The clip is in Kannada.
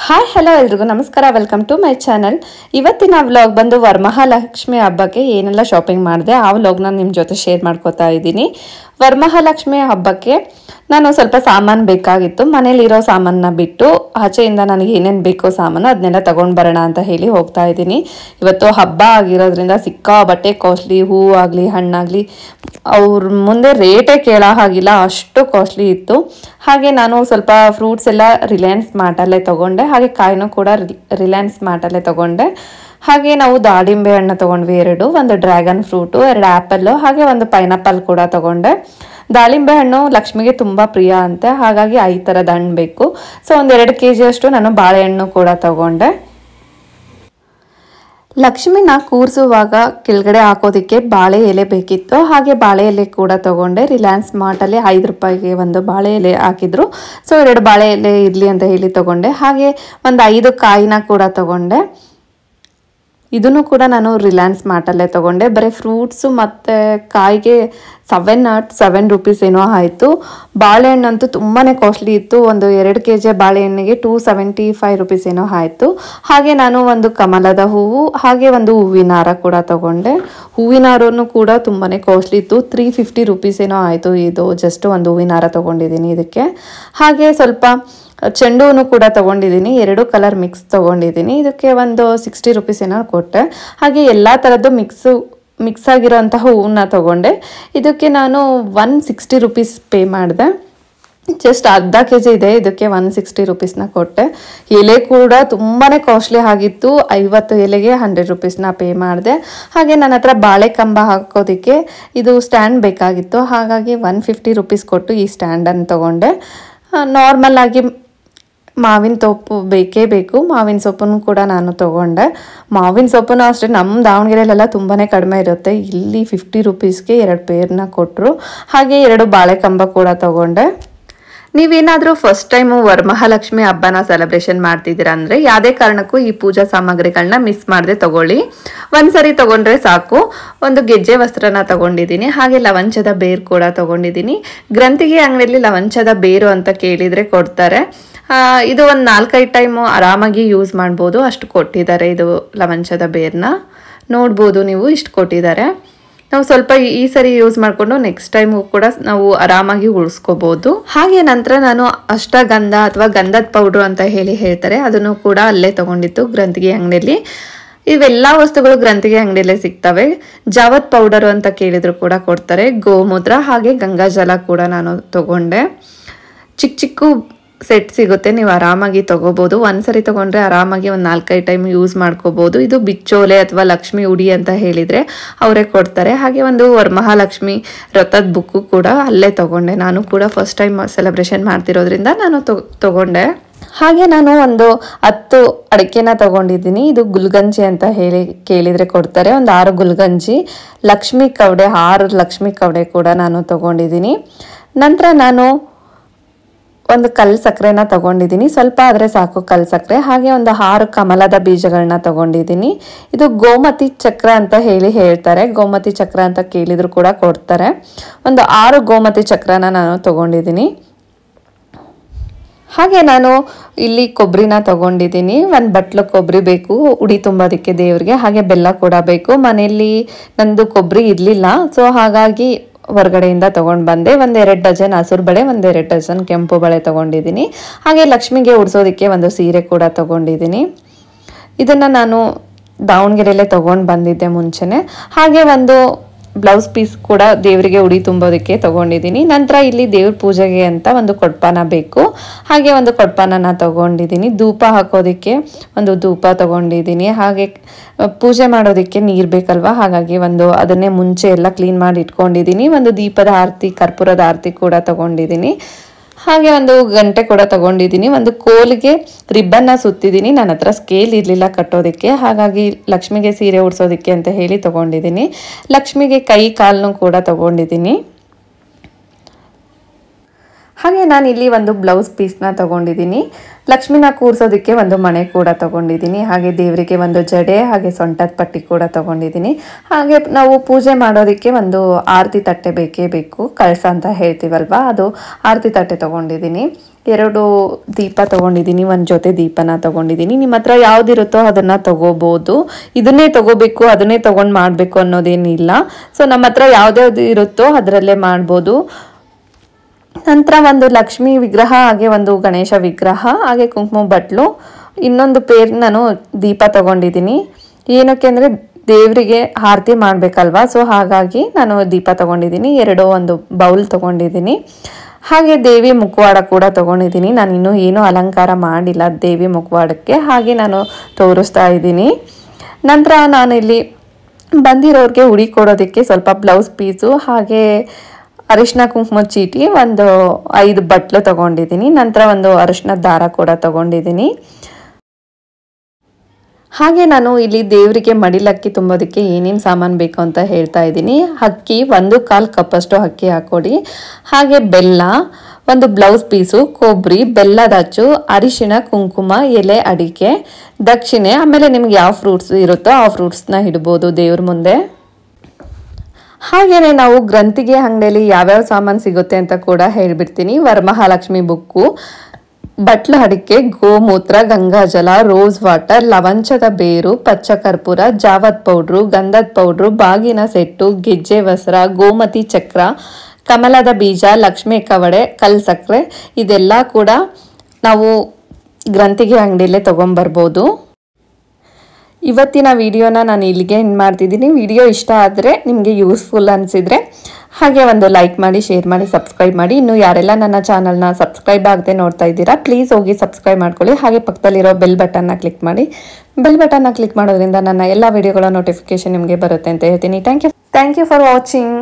ಹಾಯ್ ಹಲೋ ಎಲ್ರಿಗೂ ನಮಸ್ಕಾರ, ವೆಲ್ಕಮ್ ಟು ಮೈ ಚಾನಲ್. ಇವತ್ತಿನ ವ್ಲಾಗ್ ಬಂದು ವರಮಹಾಲಕ್ಷ್ಮಿ ಹಬ್ಬಕ್ಕೆ ಏನೆಲ್ಲ ಶಾಪಿಂಗ್ ಮಾಡಿದೆ ಆ ವ್ಲಾಗ್ನ ನಿಮ್ಮ ಜೊತೆ ಶೇರ್ ಮಾಡ್ಕೋತಾ ಇದ್ದೀನಿ. ವರಮಹಾಲಕ್ಷ್ಮಿ ಹಬ್ಬಕ್ಕೆ ನಾನು ಸ್ವಲ್ಪ ಸಾಮಾನು ಬೇಕಾಗಿತ್ತು. ಮನೇಲಿರೋ ಸಾಮಾನನ್ನ ಬಿಟ್ಟು ಆಚೆಯಿಂದ ನನಗೆ ಏನೇನು ಬೇಕೋ ಸಾಮಾನು ಅದನ್ನೆಲ್ಲ ತೊಗೊಂಡು ಬರೋಣ ಅಂತ ಹೇಳಿ ಹೋಗ್ತಾ ಇದ್ದೀನಿ. ಇವತ್ತು ಹಬ್ಬ ಆಗಿರೋದ್ರಿಂದ ಸಿಕ್ಕಾಬಟ್ಟೆ ಕಾಸ್ಟ್ಲಿ, ಹೂವು ಆಗಲಿ ಹಣ್ಣಾಗಲಿ ಅವ್ರ ಮುಂದೆ ರೇಟೇ ಕೇಳೋ ಹಾಗಿಲ್ಲ, ಅಷ್ಟು ಕಾಸ್ಟ್ಲಿ ಇತ್ತು. ಹಾಗೆ ನಾನು ಸ್ವಲ್ಪ ಫ್ರೂಟ್ಸ್ ಎಲ್ಲ ರಿಲಯನ್ಸ್ ಮಾರ್ಟಲ್ಲೇ ತೊಗೊಂಡೆ, ಹಾಗೆ ಕಾಯಿನೂ ಕೂಡ ರಿಲಯನ್ಸ್ ಮಾರ್ಟಲ್ಲೇ ತೊಗೊಂಡೆ. ಹಾಗೆ ನಾವು ದಾಳಿಂಬೆ ಹಣ್ಣು ತೊಗೊಂಡ್ವಿ, ಒಂದು ಡ್ರ್ಯಾಗನ್ ಫ್ರೂಟು, 2 ಆ್ಯಪಲ್ಲು, ಹಾಗೆ ಒಂದು ಪೈನಾಪಲ್ ಕೂಡ ತೊಗೊಂಡೆ. ದಾಳಿಂಬೆ ಹಣ್ಣು ಲಕ್ಷ್ಮಿಗೆ ತುಂಬ ಪ್ರಿಯ ಅಂತೆ, ಹಾಗಾಗಿ 5 ಥರದ ಹಣ್ಣು ಬೇಕು. ಸೊ 2 kg ಅಷ್ಟು ನಾನು ಬಾಳೆಹಣ್ಣು ಕೂಡ ತೊಗೊಂಡೆ. ಲಕ್ಷ್ಮಿನ ಕೂರಿಸುವಾಗ ಕೆಳಗಡೆ ಹಾಕೋದಕ್ಕೆ ಬಾಳೆ ಎಲೆ ಬೇಕಿತ್ತು, ಹಾಗೆ ಬಾಳೆ ಎಲೆ ಕೂಡ ತೊಗೊಂಡೆ. ರಿಲಯನ್ಸ್ ಮಾರ್ಟಲ್ಲಿ 5 ರೂಪಾಯಿಗೆ ಒಂದು ಬಾಳೆ ಎಲೆ ಹಾಕಿದ್ರು. ಸೊ 2 ಬಾಳೆ ಎಲೆ ಇರಲಿ ಅಂತ ಹೇಳಿ ತೊಗೊಂಡೆ. ಹಾಗೆ ಒಂದು 5 ಕಾಯಿನ ಕೂಡ ತೊಗೊಂಡೆ. ಇದನ್ನು ಕೂಡ ನಾನು ರಿಲಯನ್ಸ್ ಮಾರ್ಟಲ್ಲೇ ತೊಗೊಂಡೆ. ಬರೀ ಫ್ರೂಟ್ಸು ಮತ್ತು ಕಾಯಿಗೆ 7 ರೂಪೀಸ್ ಏನೋ ಆಯಿತು. ಬಾಳೆಹಣ್ಣಂತೂ ತುಂಬಾ ಕಾಸ್ಟ್ಲಿ ಇತ್ತು. ಒಂದು 2 kg ಬಾಳೆಹಣ್ಣಿಗೆ 275 ರೂಪೀಸ್ ಏನೋ ಆಯಿತು. ಹಾಗೆ ನಾನು ಒಂದು ಕಮಲದ ಹೂವು, ಹಾಗೆ ಒಂದು ಹೂವಿನ ಹಾರ ಕೂಡ ತೊಗೊಂಡೆ. ಹೂವಿನ ಹಾರನೂ ಕೂಡ ತುಂಬಾ ಕಾಸ್ಟ್ಲಿ ಇತ್ತು, 350 ರೂಪೀಸ್ ಏನೋ ಆಯಿತು. ಇದು ಜಸ್ಟ್ ಒಂದು ಹೂವಿನ ಹಾರ ತೊಗೊಂಡಿದ್ದೀನಿ ಇದಕ್ಕೆ. ಹಾಗೆ ಸ್ವಲ್ಪ ಚೆಂಡು ಹೂನು ಕೂಡ ತೊಗೊಂಡಿದ್ದೀನಿ, 2 ಕಲರ್ ಮಿಕ್ಸ್ ತೊಗೊಂಡಿದ್ದೀನಿ. ಇದಕ್ಕೆ ಒಂದು 60 ರೂಪೀಸ್ ಏನೋ ಕೊಟ್ಟೆ. ಹಾಗೆ ಎಲ್ಲ ಥರದ್ದು ಮಿಕ್ಸ್ ಆಗಿರೋಂತಹ ಹೂವನ್ನ ತೊಗೊಂಡೆ. ಇದಕ್ಕೆ ನಾನು 160 ರೂಪೀಸ್ ಪೇ ಮಾಡಿದೆ. ಜಸ್ಟ್ ಅರ್ಧ kg ಇದೆ, ಇದಕ್ಕೆ 160 ರೂಪೀಸ್ನ ಕೊಟ್ಟೆ. ಎಲೆ ಕೂಡ ತುಂಬಾ ಕಾಸ್ಟ್ಲಿ ಆಗಿತ್ತು, 50 ಎಲೆಗೆ 100 ರೂಪೀಸ್ನ ಪೇ ಮಾಡಿದೆ. ಹಾಗೆ ನನ್ನ ಹತ್ರ ಬಾಳೆ ಕಂಬ ಹಾಕೋದಕ್ಕೆ ಇದು ಸ್ಟ್ಯಾಂಡ್ ಬೇಕಾಗಿತ್ತು, ಹಾಗಾಗಿ 150 ರೂಪೀಸ್ ಕೊಟ್ಟು ಈ ಸ್ಟ್ಯಾಂಡನ್ನು ತೊಗೊಂಡೆ. ನಾರ್ಮಲ್ ಆಗಿ ಮಾವಿನ ಸೊಪ್ಪು ಬೇಕೇ ಬೇಕು, ಮಾವಿನ ಸೊಪ್ಪನ್ನು ಕೂಡ ನಾನು ತೊಗೊಂಡೆ. ಮಾವಿನ ಸೊಪ್ಪನ್ನು ಅಷ್ಟೇ ನಮ್ಮ ದಾವಣಗೆರೆಯಲ್ಲೆಲ್ಲ ತುಂಬಾ ಕಡಿಮೆ ಇರುತ್ತೆ, ಇಲ್ಲಿ 50 ರೂಪೀಸ್ಗೆ 2 ಪೇರ್ನ ಕೊಟ್ಟರು. ಹಾಗೆ 2 ಬಾಳೆ ಕಂಬ ಕೂಡ ತೊಗೊಂಡೆ. ನೀವೇನಾದರೂ ಫಸ್ಟ್ ಟೈಮು ವರಮಹಾಲಕ್ಷ್ಮಿ ಹಬ್ಬನ ಸೆಲೆಬ್ರೇಷನ್ ಮಾಡ್ತಿದ್ದೀರಾ ಅಂದರೆ ಯಾವುದೇ ಕಾರಣಕ್ಕೂ ಈ ಪೂಜಾ ಸಾಮಗ್ರಿಗಳನ್ನ ಮಿಸ್ ಮಾಡದೆ ತೊಗೊಳ್ಳಿ. ಒಂದ್ಸರಿ ತೊಗೊಂಡ್ರೆ ಸಾಕು. ಒಂದು ಗೆಜ್ಜೆ ವಸ್ತ್ರನ ತೊಗೊಂಡಿದ್ದೀನಿ, ಹಾಗೆ ಲವಂಚದ ಬೇರು ಕೂಡ ತೊಗೊಂಡಿದ್ದೀನಿ. ಗ್ರಂಥಿಗೆ ಅಂಗಡಿಯಲ್ಲಿ ಲವಂಚದ ಬೇರು ಅಂತ ಕೇಳಿದರೆ ಕೊಡ್ತಾರೆ. ಇದು ಒಂದು 4-5 ಟೈಮು ಆರಾಮಾಗಿ ಯೂಸ್ ಮಾಡ್ಬೋದು, ಅಷ್ಟು ಕೊಟ್ಟಿದ್ದಾರೆ. ಇದು ಲವಂಚದ ಬೇರನ್ನ ನೋಡ್ಬೋದು ನೀವು, ಇಷ್ಟು ಕೊಟ್ಟಿದ್ದಾರೆ. ನಾವು ಸ್ವಲ್ಪ ಈ ಸರಿ ಯೂಸ್ ಮಾಡಿಕೊಂಡು ನೆಕ್ಸ್ಟ್ ಟೈಮು ಕೂಡ ನಾವು ಆರಾಮಾಗಿ ಉಳಿಸ್ಕೋಬೋದು. ಹಾಗೆ ನಂತರ ನಾನು ಅಷ್ಟಗಂಧ ಅಥವಾ ಗಂಧದ ಪೌಡ್ರು ಅಂತ ಹೇಳ್ತಾರೆ, ಅದನ್ನು ಕೂಡ ಅಲ್ಲೇ ತೊಗೊಂಡಿತ್ತು ಗ್ರಂಥಿಗೆ ಅಂಗಡಿಯಲ್ಲಿ. ಇವೆಲ್ಲ ವಸ್ತುಗಳು ಗ್ರಂಥಿಗೆ ಅಂಗಡಿಯಲ್ಲೇ ಸಿಗ್ತವೆ. ಜಾವತ್ ಪೌಡರು ಅಂತ ಕೇಳಿದ್ರು ಕೂಡ ಕೊಡ್ತಾರೆ. ಗೋಮೂತ್ರ ಹಾಗೆ ಗಂಗಾಜಲ ಕೂಡ ನಾನು ತೊಗೊಂಡೆ. ಚಿಕ್ಕ ಸೆಟ್ ಸಿಗುತ್ತೆ, ನೀವು ಆರಾಮಾಗಿ ತೊಗೋಬೋದು. ಒಂದ್ಸರಿ ತೊಗೊಂಡ್ರೆ ಆರಾಮಾಗಿ ಒಂದು 4-5 ಟೈಮ್ ಯೂಸ್ ಮಾಡ್ಕೋಬೋದು. ಇದು ಬಿಚ್ಚೋಲೆ ಅಥವಾ ಲಕ್ಷ್ಮಿ ಉಡಿ ಅಂತ ಹೇಳಿದರೆ ಅವರೇ ಕೊಡ್ತಾರೆ. ಹಾಗೆ ಒಂದು ವರಮಹಾಲಕ್ಷ್ಮಿ ವ್ರತದ ಬುಕ್ಕು ಕೂಡ ಅಲ್ಲೇ ತೊಗೊಂಡೆ. ನಾನು ಕೂಡ ಫಸ್ಟ್ ಟೈಮ್ ಸೆಲೆಬ್ರೇಷನ್ ಮಾಡ್ತಿರೋದ್ರಿಂದ ನಾನು ತೊಗೊಂಡೆ. ಹಾಗೆ ನಾನು ಒಂದು 10 ಅಡಿಕೆನ ತೊಗೊಂಡಿದ್ದೀನಿ. ಇದು ಗುಲ್ಗಂಜಿ ಅಂತ ಕೇಳಿದರೆ ಕೊಡ್ತಾರೆ. ಒಂದು 6 ಗುಲ್ಗಂಜಿ, ಲಕ್ಷ್ಮಿ ಕವಡೆ 6 ಲಕ್ಷ್ಮಿ ಕವಡೆ ಕೂಡ ನಾನು ತೊಗೊಂಡಿದ್ದೀನಿ. ನಂತರ ನಾನು ಒಂದು ಕಲ್ಲು ಸಕ್ಕರೆನ ತೊಗೊಂಡಿದ್ದೀನಿ, ಸ್ವಲ್ಪ ಆದರೆ ಸಾಕು ಕಲ್ಲು ಸಕ್ಕರೆ. ಹಾಗೆ ಒಂದು 6 ಕಮಲದ ಬೀಜಗಳನ್ನ ತೊಗೊಂಡಿದ್ದೀನಿ. ಇದು ಗೋಮತಿ ಚಕ್ರ ಅಂತ ಹೇಳ್ತಾರೆ, ಗೋಮತಿ ಚಕ್ರ ಅಂತ ಕೇಳಿದ್ರು ಕೂಡ ಕೊಡ್ತಾರೆ. ಒಂದು 6 ಗೋಮತಿ ಚಕ್ರನ ನಾನು ತೊಗೊಂಡಿದ್ದೀನಿ. ಹಾಗೆ ನಾನು ಇಲ್ಲಿ ಕೊಬ್ಬರಿನ ತೊಗೊಂಡಿದ್ದೀನಿ. ಒಂದು ಬಟ್ಲು ಕೊಬ್ಬರಿ ಬೇಕು ಉಡಿ ತುಂಬೋದಕ್ಕೆ ದೇವ್ರಿಗೆ. ಹಾಗೆ ಬೆಲ್ಲ ಕೂಡ ಬೇಕು. ಮನೆಯಲ್ಲಿ ನಂದು ಕೊಬ್ಬರಿ ಇರಲಿಲ್ಲ, ಸೊ ಹಾಗಾಗಿ ಹೊರಗಡೆಯಿಂದ ತೊಗೊಂಡು ಬಂದೆ. 1-2 ಡಜನ್ ಹಸಿರು ಬಳೆ, 1-2 ಡಜನ್ ಕೆಂಪು ಬಳೆ ತೊಗೊಂಡಿದ್ದೀನಿ. ಹಾಗೆ ಲಕ್ಷ್ಮಿಗೆ ಉಡಿಸೋದಕ್ಕೆ ಒಂದು ಸೀರೆ ಕೂಡ ತೊಗೊಂಡಿದ್ದೀನಿ. ಇದನ್ನು ನಾನು ದಾವಣಗೆರೆಯಲ್ಲೇ ತೊಗೊಂಡು ಬಂದಿದ್ದೆ ಮುಂಚೆನೆ. ಹಾಗೆ ಒಂದು ಬ್ಲೌಸ್ ಪೀಸ್ ಕೂಡ ದೇವರಿಗೆ ಉಡಿ ತುಂಬೋದಕ್ಕೆ ತೊಗೊಂಡಿದ್ದೀನಿ. ನಂತರ ಇಲ್ಲಿ ದೇವ್ರ ಪೂಜೆಗೆ ಅಂತ ಒಂದು ಕೊಡ್ಪಾನ ಬೇಕು, ಹಾಗೆ ಒಂದು ಕೊಡ್ಪಾನ ತೊಗೊಂಡಿದ್ದೀನಿ. ಧೂಪ ಹಾಕೋದಕ್ಕೆ ಒಂದು ಧೂಪ ತೊಗೊಂಡಿದ್ದೀನಿ. ಹಾಗೆ ಪೂಜೆ ಮಾಡೋದಕ್ಕೆ ನೀರು ಬೇಕಲ್ವ, ಹಾಗಾಗಿ ಅದನ್ನೇ ಮುಂಚೆ ಎಲ್ಲ ಕ್ಲೀನ್ ಮಾಡಿ ಇಟ್ಕೊಂಡಿದ್ದೀನಿ. ಒಂದು ದೀಪದ ಆರತಿ, ಕರ್ಪೂರದ ಆರತಿ ಕೂಡ ತೊಗೊಂಡಿದ್ದೀನಿ. ಹಾಗೆ ಒಂದು ಗಂಟೆ ಕೂಡ ತೊಗೊಂಡಿದ್ದೀನಿ. ಒಂದು ಕೋಲಿಗೆ ರಿಬ್ಬನ್ನ ಸುತ್ತಿದ್ದೀನಿ. ನನ್ನ ಹತ್ರ ಸ್ಕೇಲ್ ಇರಲಿಲ್ಲ ಕಟ್ಟೋದಕ್ಕೆ, ಹಾಗಾಗಿ ಲಕ್ಷ್ಮಿಗೆ ಸೀರೆ ಉಡ್ಸೋದಕ್ಕೆ ಅಂತ ಹೇಳಿ ತೊಗೊಂಡಿದ್ದೀನಿ. ಲಕ್ಷ್ಮಿಗೆ ಕೈ ಕಾಲನ್ನು ಕೂಡ ತೊಗೊಂಡಿದ್ದೀನಿ. ಹಾಗೆ ನಾನು ಇಲ್ಲಿ ಒಂದು ಬ್ಲೌಸ್ ಪೀಸ್ನ ತೊಗೊಂಡಿದ್ದೀನಿ. ಲಕ್ಷ್ಮಿನ ಕೂರಿಸೋದಕ್ಕೆ ಒಂದು ಮಣೆ ಕೂಡ ತೊಗೊಂಡಿದ್ದೀನಿ. ಹಾಗೆ ದೇವರಿಗೆ ಒಂದು ಜಡೆ, ಹಾಗೆ ಸೊಂಟದ ಪಟ್ಟಿ ಕೂಡ ತೊಗೊಂಡಿದ್ದೀನಿ. ಹಾಗೆ ನಾವು ಪೂಜೆ ಮಾಡೋದಕ್ಕೆ ಒಂದು ಆರತಿ ತಟ್ಟೆ ಬೇಕೇ ಬೇಕು, ಕಳಸ ಅಂತ ಹೇಳ್ತೀವಲ್ವ, ಅದು ಆರತಿ ತಟ್ಟೆ ತೊಗೊಂಡಿದ್ದೀನಿ. 2 ದೀಪ ತೊಗೊಂಡಿದ್ದೀನಿ, ಒಂದು ಜೊತೆ ದೀಪನ ತೊಗೊಂಡಿದ್ದೀನಿ. ನಿಮ್ಮ ಹತ್ರ ಯಾವುದಿರುತ್ತೋ ಅದನ್ನು ತೊಗೋಬೋದು. ಇದನ್ನೇ ತೊಗೋಬೇಕು ಅದನ್ನೇ ತೊಗೊಂಡು ಮಾಡಬೇಕು ಅನ್ನೋದೇನಿಲ್ಲ. ಸೊ ನಮ್ಮ ಹತ್ರ ಯಾವ್ದ್ಯಾವ್ದು ಇರುತ್ತೋ ಅದರಲ್ಲೇ ಮಾಡ್ಬೋದು. ನಂತರ ಒಂದು ಲಕ್ಷ್ಮೀ ವಿಗ್ರಹ, ಹಾಗೆ ಒಂದು ಗಣೇಶ ವಿಗ್ರಹ, ಹಾಗೆ ಕುಂಕುಮ ಬಟ್ಲು, ಇನ್ನೊಂದು ಪೇರ್ ನಾನು ದೀಪ ತೊಗೊಂಡಿದ್ದೀನಿ. ಏನಕ್ಕೆ ಅಂದರೆ ದೇವರಿಗೆ ಆರತಿ ಮಾಡಬೇಕಲ್ವಾ, ಸೊ ಹಾಗಾಗಿ ನಾನು ದೀಪ ತೊಗೊಂಡಿದ್ದೀನಿ. ಒಂದು ಬೌಲ್ ತೊಗೊಂಡಿದ್ದೀನಿ. ಹಾಗೆ ದೇವಿ ಮುಖವಾಡ ಕೂಡ ತೊಗೊಂಡಿದ್ದೀನಿ. ನಾನು ಇನ್ನೂ ಏನೂ ಅಲಂಕಾರ ಮಾಡಿಲ್ಲ ದೇವಿ ಮುಖವಾಡಕ್ಕೆ, ಹಾಗೆ ನಾನು ತೋರಿಸ್ತಾ ಇದ್ದೀನಿ. ನಂತರ ನಾನಿಲ್ಲಿ ಬಂದಿರೋರಿಗೆ ಉಡಿ ಕೊಡೋದಕ್ಕೆ ಸ್ವಲ್ಪ ಬ್ಲೌಸ್ ಪೀಸು, ಹಾಗೆ ಅರಿಶಿನ ಕುಂಕುಮ ಚೀಟಿ, ಒಂದು 5 ಬಟ್ಲು ತೊಗೊಂಡಿದ್ದೀನಿ. ನಂತರ ಒಂದು ಅರಿಶಿನದ ದಾರ ಕೂಡ ತೊಗೊಂಡಿದ್ದೀನಿ. ಹಾಗೆ ನಾನು ಇಲ್ಲಿ ದೇವರಿಗೆ ಮಡಿಲಕ್ಕಿ ತುಂಬೋದಕ್ಕೆ ಏನೇನು ಸಾಮಾನು ಬೇಕು ಅಂತ ಹೇಳ್ತಾ ಇದ್ದೀನಿ. ಅಕ್ಕಿ 1/4 ಕಪ್ಪಷ್ಟು ಅಕ್ಕಿ ಹಾಕ್ಕೊಡಿ. ಹಾಗೆ ಬೆಲ್ಲ, ಒಂದು ಬ್ಲೌಸ್ ಪೀಸು, ಕೊಬ್ಬರಿ, ಬೆಲ್ಲದ ಅಚ್ಚು, ಅರಿಶಿಣ, ಕುಂಕುಮ, ಎಲೆ ಅಡಿಕೆ, ದಕ್ಷಿಣೆ, ಆಮೇಲೆ ನಿಮ್ಗೆ ಯಾವ ಫ್ರೂಟ್ಸ್ ಇರುತ್ತೋ ಆ ಫ್ರೂಟ್ಸ್ನ ಇಡ್ಬೋದು ದೇವ್ರ ಮುಂದೆ. ಹಾಗೆಯೇ ನಾವು ಗ್ರಂಥಿಗೆ ಅಂಗಡಿಯಲ್ಲಿ ಯಾವ್ಯಾವ ಸಾಮಾನು ಸಿಗುತ್ತೆ ಅಂತ ಕೂಡ ಹೇಳ್ಬಿಡ್ತೀನಿ. ವರಮಹಾಲಕ್ಷ್ಮಿ ಬುಕ್ಕು, ಬಟ್ಲು ಅಡಿಕೆ, ಗೋಮೂತ್ರ, ಗಂಗಾಜಲ, ರೋಸ್ ವಾಟರ್, ಲವಂಚದ ಬೇರು, ಪಚ್ಚ ಕರ್ಪೂರ, ಜಾವತ್ ಪೌಡ್ರು, ಗಂಧದ ಪೌಡ್ರು, ಬಾಗಿನ ಸೆಟ್ಟು, ಗೆಜ್ಜೆ ವಸ್ತ್ರ, ಗೋಮತಿ ಚಕ್ರ, ಕಮಲದ ಬೀಜ, ಲಕ್ಷ್ಮೀ ಕವಡೆ, ಕಲ್ ಸಕ್ಕರೆ, ಇದೆಲ್ಲ ಕೂಡ ನಾವು ಗ್ರಂಥಿಗೆ ಅಂಗಡಿಯಲ್ಲೇ ತೊಗೊಂಬರ್ಬೋದು. ಇವತ್ತಿನ ವಿಡಿಯೋನ ನಾನು ಇಲ್ಲಿಗೆ ಎಂಡ್ ಮಾಡ್ತಿದ್ದೀನಿ. ವಿಡಿಯೋ ಇಷ್ಟ ಆದರೆ ನಿಮಗೆ ಯೂಸ್ಫುಲ್ ಅನಿಸಿದರೆ ಹಾಗೆ ಒಂದು ಲೈಕ್ ಮಾಡಿ, ಶೇರ್ ಮಾಡಿ, ಸಬ್ಸ್ಕ್ರೈಬ್ ಮಾಡಿ. ಇನ್ನು ಯಾರೆಲ್ಲ ನನ್ನ ಚಾನಲ್ನ ಸಬ್ಸ್ಕ್ರೈಬ್ ಆಗದೆ ನೋಡ್ತಾ ಇದ್ದೀರಾ ಪ್ಲೀಸ್ ಹೋಗಿ ಸಬ್ಸ್ಕ್ರೈಬ್ ಮಾಡ್ಕೊಳ್ಳಿ. ಹಾಗೆ ಪಕ್ಕದಲ್ಲಿರೋ ಬೆಲ್ ಬಟನ್ನ ಕ್ಲಿಕ್ ಮಾಡಿ. ಬೆಲ್ ಬಟನ್ನ ಕ್ಲಿಕ್ ಮಾಡೋದ್ರಿಂದ ನನ್ನ ಎಲ್ಲ ವಿಡಿಯೋಗಳ ನೋಟಿಫಿಕೇಶನ್ ನಿಮಗೆ ಬರುತ್ತೆ ಅಂತ ಹೇಳ್ತೀನಿ. Thank you for watching.